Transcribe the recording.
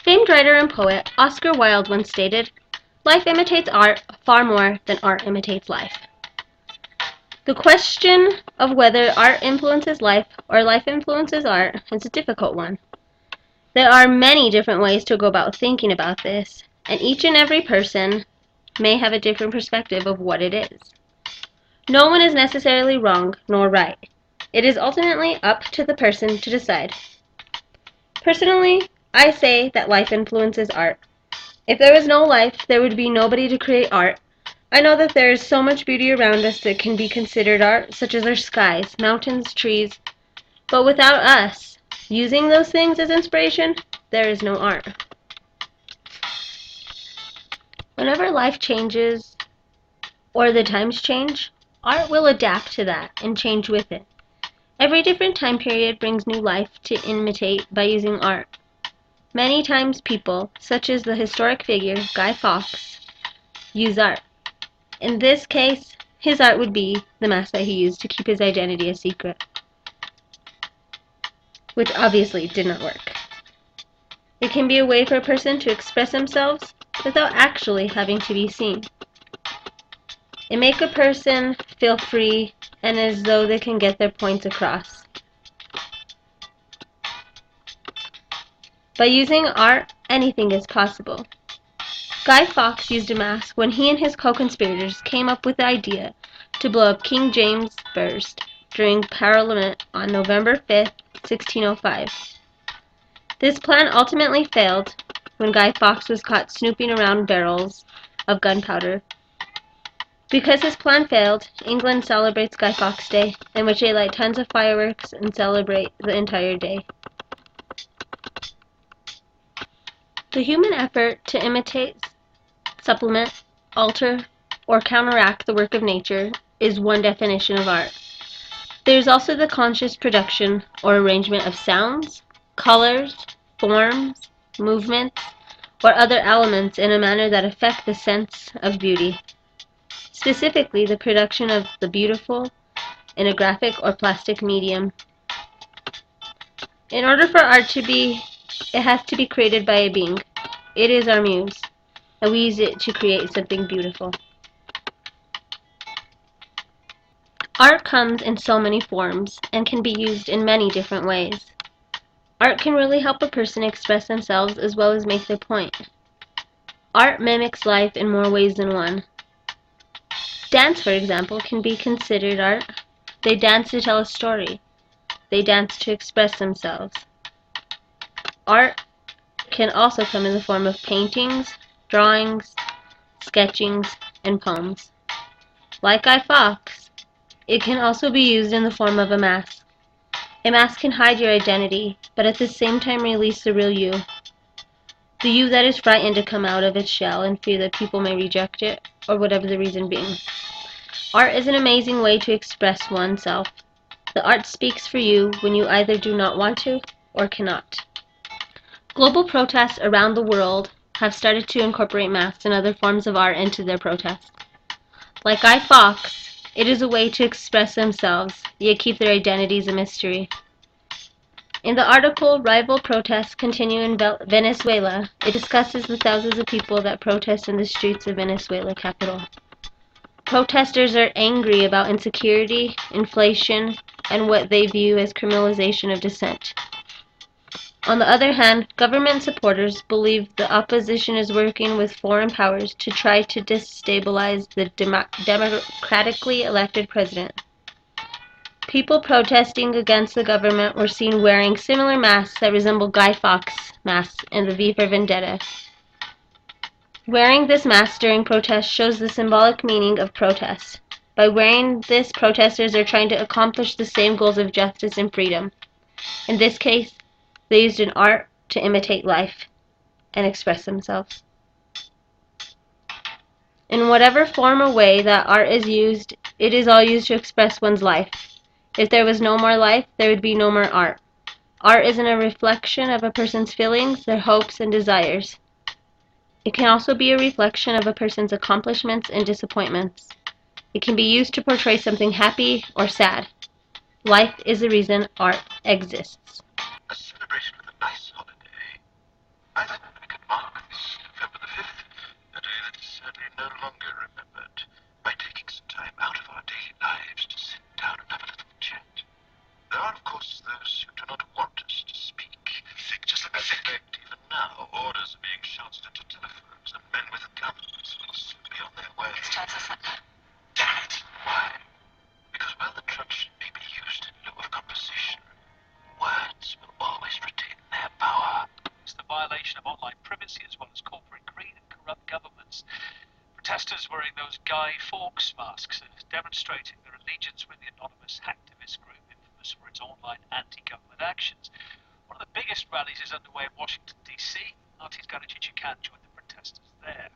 Famed writer and poet Oscar Wilde once stated, "Life imitates art far more than art imitates life." The question of whether art influences life or life influences art is a difficult one. There are many different ways to go about thinking about this, and each and every person may have a different perspective of what it is. No one is necessarily wrong nor right. It is ultimately up to the person to decide. Personally, I say that life influences art. If there was no life, there would be nobody to create art. I know that there is so much beauty around us that can be considered art, such as our skies, mountains, trees, but without us using those things as inspiration, there is no art. Whenever life changes or the times change, art will adapt to that and change with it. Every different time period brings new life to imitate by using art. Many times people, such as the historic figure Guy Fawkes, use art. In this case, his art would be the mask that he used to keep his identity a secret, which obviously did not work. It can be a way for a person to express themselves without actually having to be seen. It makes a person feel free and as though they can get their points across. By using art, anything is possible. Guy Fawkes used a mask when he and his co-conspirators came up with the idea to blow up King James I during Parliament on November 5, 1605. This plan ultimately failed when Guy Fawkes was caught snooping around barrels of gunpowder. Because his plan failed, England celebrates Guy Fawkes Day, in which they light tons of fireworks and celebrate the entire day. The human effort to imitate, supplement, alter, or counteract the work of nature is one definition of art. There is also the conscious production or arrangement of sounds, colors, forms, movements, or other elements in a manner that affect the sense of beauty. Specifically, the production of the beautiful in a graphic or plastic medium. In order for art to be, it has to be created by a being. It is our muse, and we use it to create something beautiful. Art comes in so many forms and can be used in many different ways. Art can really help a person express themselves as well as make their point. Art mimics life in more ways than one. Dance, for example, can be considered art. They dance to tell a story. They dance to express themselves. Art can also come in the form of paintings, drawings, sketchings, and poems. Like Guy Fawkes, it can also be used in the form of a mask. A mask can hide your identity, but at the same time release the real you. The you that is frightened to come out of its shell and fear that people may reject it, or whatever the reason being. Art is an amazing way to express oneself. The art speaks for you when you either do not want to or cannot. Global protests around the world have started to incorporate masks and other forms of art into their protests. Like Guy Fawkes, it is a way to express themselves, yet keep their identities a mystery. In the article, Rival Protests Continue in Venezuela, it discusses the thousands of people that protest in the streets of Venezuela capital. Protesters are angry about insecurity, inflation, and what they view as criminalization of dissent. On the other hand, government supporters believe the opposition is working with foreign powers to try to destabilize the democratically elected president. People protesting against the government were seen wearing similar masks that resemble Guy Fawkes' masks in the V for Vendetta. Wearing this mask during protest shows the symbolic meaning of protest. By wearing this, protesters are trying to accomplish the same goals of justice and freedom. In this case, they used an art to imitate life and express themselves. In whatever form or way that art is used, it is all used to express one's life. If there was no more life, there would be no more art. Art isn't a reflection of a person's feelings, their hopes, and desires. It can also be a reflection of a person's accomplishments and disappointments. It can be used to portray something happy or sad. Life is the reason art exists. A celebration of a nice holiday. I like effect even now. Orders are being shouted into telephones, and men with guns will soon be on their way. Damn it! Why? Because while the truncheon may be used in lieu of conversation, words will always retain their power. It's the violation of online privacy as well as corporate greed and corrupt governments. Protesters wearing those Guy Fawkes masks are demonstrating their allegiance with the anonymous hacktivist group infamous for its online anti-government actions. One of the biggest rallies is underway in Washington, D.C. Artie's Ganachichikan joined the protesters there.